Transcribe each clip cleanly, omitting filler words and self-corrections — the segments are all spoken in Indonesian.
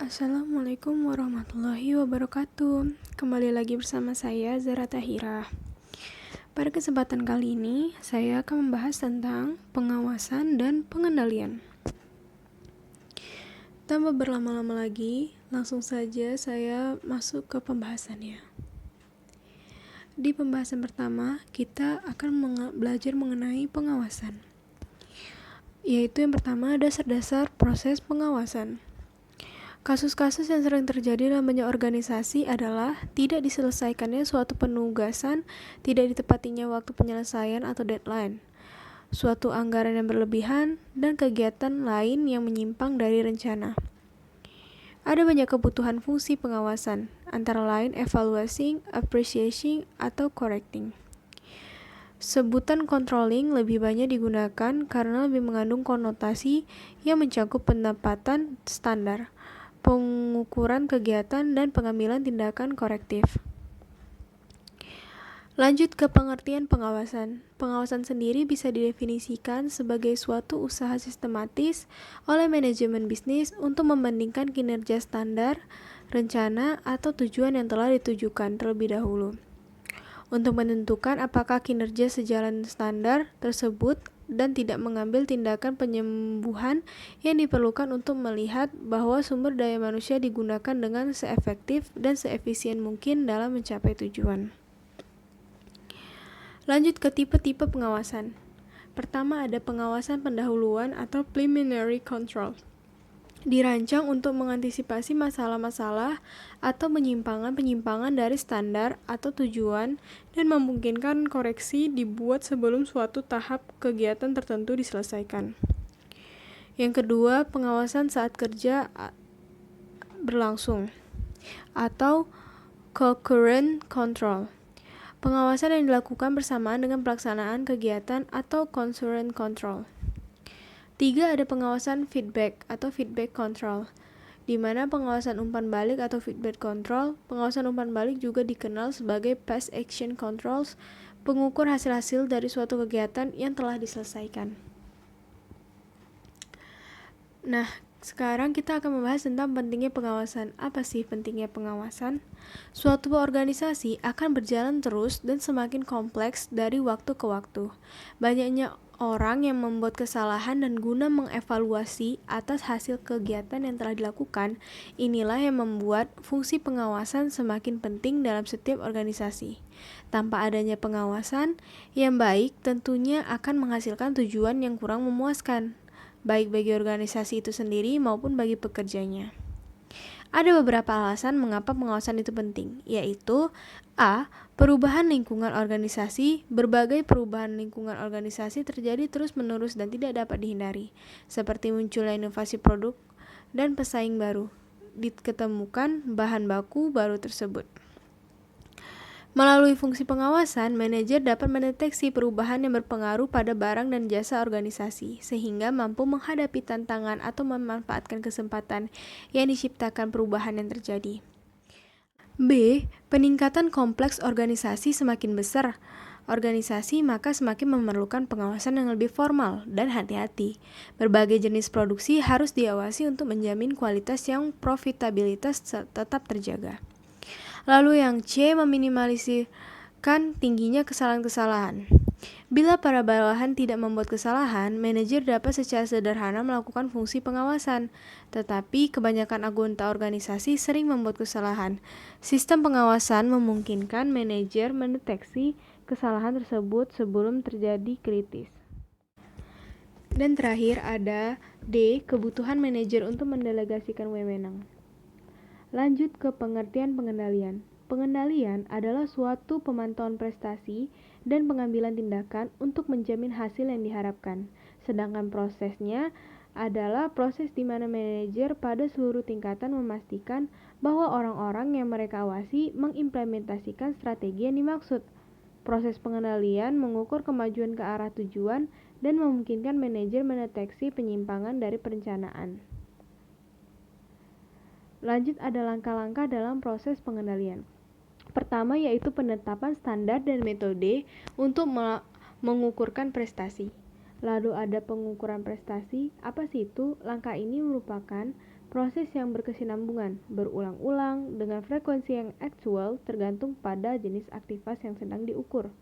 Assalamualaikum warahmatullahi wabarakatuh. Kembali lagi bersama saya Zara Tahira. Pada kesempatan kali ini, saya akan membahas tentang pengawasan dan pengendalian. Tanpa berlama-lama lagi, langsung saja saya masuk ke pembahasannya. Di pembahasan pertama, kita akan belajar mengenai pengawasan. Yaitu yang pertama, dasar-dasar proses pengawasan. Kasus-kasus yang sering terjadi dalam banyak organisasi adalah tidak diselesaikannya suatu penugasan, tidak ditepatinya waktu penyelesaian atau deadline, suatu anggaran yang berlebihan, dan kegiatan lain yang menyimpang dari rencana. Ada banyak kebutuhan fungsi pengawasan, antara lain evaluating, appreciating, atau correcting. Sebutan controlling lebih banyak digunakan karena lebih mengandung konotasi yang mencakup penempatan standar, pengukuran kegiatan, dan pengambilan tindakan korektif. Lanjut ke pengertian pengawasan. Pengawasan sendiri bisa didefinisikan sebagai suatu usaha sistematis oleh manajemen bisnis untuk membandingkan kinerja standar, rencana, atau tujuan yang telah ditujukan terlebih dahulu, untuk menentukan apakah kinerja sejalan standar tersebut dan tidak mengambil tindakan penyembuhan yang diperlukan untuk melihat bahwa sumber daya manusia digunakan dengan seefektif dan seefisien mungkin dalam mencapai tujuan. Lanjut ke tipe-tipe pengawasan. Pertama, ada pengawasan pendahuluan atau preliminary control. Dirancang untuk mengantisipasi masalah-masalah atau penyimpangan-penyimpangan dari standar atau tujuan dan memungkinkan koreksi dibuat sebelum suatu tahap kegiatan tertentu diselesaikan. Yang kedua, pengawasan saat kerja berlangsung atau concurrent control. Pengawasan yang dilakukan bersamaan dengan pelaksanaan kegiatan atau concurrent control. 3. Ada pengawasan feedback atau feedback control, di mana pengawasan umpan balik atau feedback control. Pengawasan umpan balik juga dikenal sebagai past action controls, pengukur hasil-hasil dari suatu kegiatan yang telah diselesaikan. Nah, sekarang kita akan membahas tentang pentingnya pengawasan. Apa sih pentingnya pengawasan? Suatu organisasi akan berjalan terus dan semakin kompleks dari waktu ke waktu. Banyaknya orang yang membuat kesalahan dan guna mengevaluasi atas hasil kegiatan yang telah dilakukan, inilah yang membuat fungsi pengawasan semakin penting dalam setiap organisasi. Tanpa adanya pengawasan yang baik, tentunya akan menghasilkan tujuan yang kurang memuaskan, baik bagi organisasi itu sendiri maupun bagi pekerjanya. Ada beberapa alasan mengapa pengawasan itu penting, yaitu A. Perubahan lingkungan organisasi. Berbagai perubahan lingkungan organisasi terjadi terus-menerus dan tidak dapat dihindari, seperti munculnya inovasi produk dan pesaing baru, diketemukan bahan baku baru tersebut. Melalui fungsi pengawasan, manajer dapat mendeteksi perubahan yang berpengaruh pada barang dan jasa organisasi, sehingga mampu menghadapi tantangan atau memanfaatkan kesempatan yang diciptakan perubahan yang terjadi. B. Peningkatan kompleks organisasi. Semakin besar organisasi, maka semakin memerlukan pengawasan yang lebih formal dan hati-hati. Berbagai jenis produksi harus diawasi untuk menjamin kualitas yang profitabilitas tetap terjaga. Lalu yang C, meminimalisirkan tingginya kesalahan-kesalahan. Bila para bawahan tidak membuat kesalahan, manajer dapat secara sederhana melakukan fungsi pengawasan. Tetapi kebanyakan anggota organisasi sering membuat kesalahan. Sistem pengawasan memungkinkan manajer mendeteksi kesalahan tersebut sebelum terjadi kritis. Dan terakhir ada D, kebutuhan manajer untuk mendelegasikan wewenang. Lanjut ke pengertian pengendalian. Pengendalian adalah suatu pemantauan prestasi dan pengambilan tindakan untuk menjamin hasil yang diharapkan. Sedangkan prosesnya adalah proses di mana manajer pada seluruh tingkatan memastikan bahwa orang-orang yang mereka awasi mengimplementasikan strategi yang dimaksud. Proses pengendalian mengukur kemajuan ke arah tujuan dan memungkinkan manajer mendeteksi penyimpangan dari perencanaan. Lanjut, ada langkah-langkah dalam proses pengendalian. Pertama yaitu penetapan standar dan metode untuk mengukurkan prestasi. Lalu ada pengukuran prestasi. Apa sih itu? Langkah ini merupakan proses yang berkesinambungan, berulang-ulang, dengan frekuensi yang aktual tergantung pada jenis aktivitas yang sedang diukur.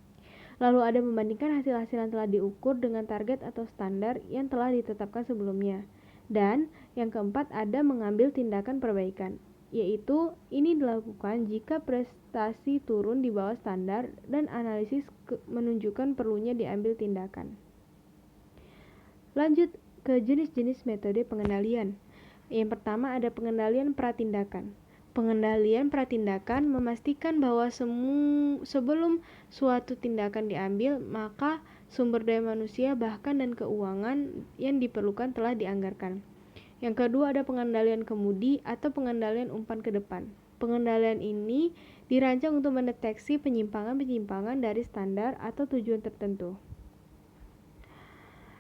Lalu ada membandingkan hasil-hasil yang telah diukur dengan target atau standar yang telah ditetapkan sebelumnya. Dan yang keempat ada mengambil tindakan perbaikan, yaitu ini dilakukan jika prestasi turun di bawah standar dan analisis menunjukkan perlunya diambil tindakan. Lanjut ke jenis-jenis metode pengendalian. Yang pertama ada pengendalian pratindakan. Pengendalian pratindakan memastikan bahwa sebelum suatu tindakan diambil, maka sumber daya manusia bahkan dan keuangan yang diperlukan telah dianggarkan. Yang kedua ada pengendalian kemudi atau pengendalian umpan ke depan. Pengendalian ini dirancang untuk mendeteksi penyimpangan-penyimpangan dari standar atau tujuan tertentu.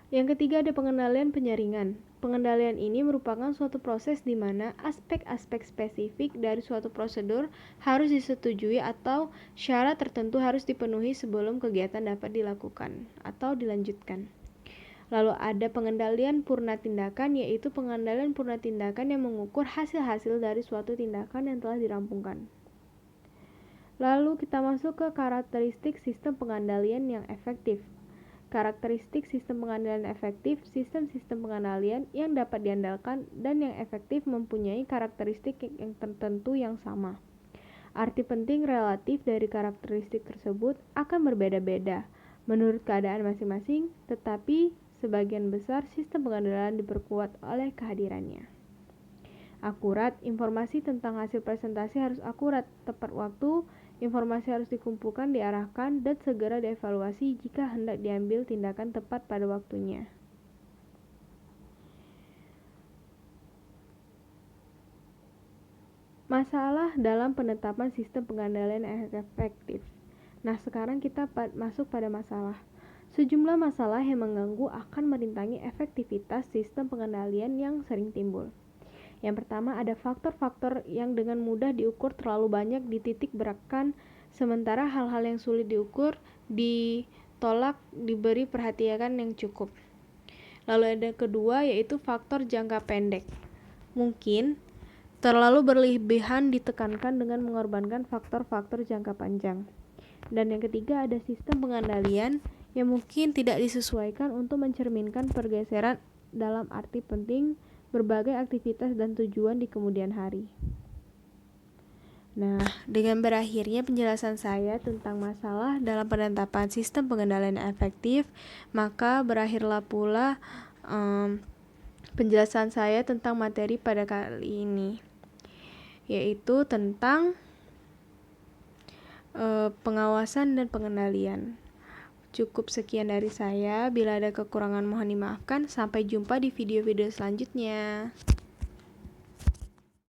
Yang ketiga ada pengendalian penyaringan. Pengendalian ini merupakan suatu proses di mana aspek-aspek spesifik dari suatu prosedur harus disetujui atau syarat tertentu harus dipenuhi sebelum kegiatan dapat dilakukan atau dilanjutkan. Lalu ada pengendalian purna tindakan, yaitu pengendalian purna tindakan yang mengukur hasil-hasil dari suatu tindakan yang telah dirampungkan. Lalu kita masuk ke karakteristik sistem pengendalian yang efektif. Karakteristik sistem pengendalian efektif, sistem-sistem pengendalian yang dapat diandalkan dan yang efektif mempunyai karakteristik yang tertentu yang sama. Arti penting relatif dari karakteristik tersebut akan berbeda-beda menurut keadaan masing-masing, tetapi sebagian besar sistem pengendalian diperkuat oleh kehadirannya. Akurat, informasi tentang hasil presentasi harus akurat, tepat waktu, informasi harus dikumpulkan, diarahkan, dan segera dievaluasi jika hendak diambil tindakan tepat pada waktunya. Masalah dalam penetapan sistem pengendalian yang efektif. Nah, sekarang kita masuk pada masalah. Sejumlah masalah yang mengganggu akan merintangi efektivitas sistem pengendalian yang sering timbul. Yang pertama ada faktor-faktor yang dengan mudah diukur terlalu banyak dititik beratkan, sementara hal-hal yang sulit diukur ditolak diberi perhatian yang cukup. Lalu ada kedua yaitu faktor jangka pendek. Mungkin terlalu berlebihan ditekankan dengan mengorbankan faktor-faktor jangka panjang. Dan yang ketiga ada sistem pengendalian yang mungkin tidak disesuaikan untuk mencerminkan pergeseran dalam arti penting berbagai aktivitas dan tujuan di kemudian hari. Nah, dengan berakhirnya penjelasan saya tentang masalah dalam penetapan sistem pengendalian efektif, maka berakhirlah pula penjelasan saya tentang materi pada kali ini, yaitu tentang pengawasan dan pengendalian. Cukup sekian dari saya. Bila ada kekurangan mohon dimaafkan. Sampai jumpa di video-video selanjutnya.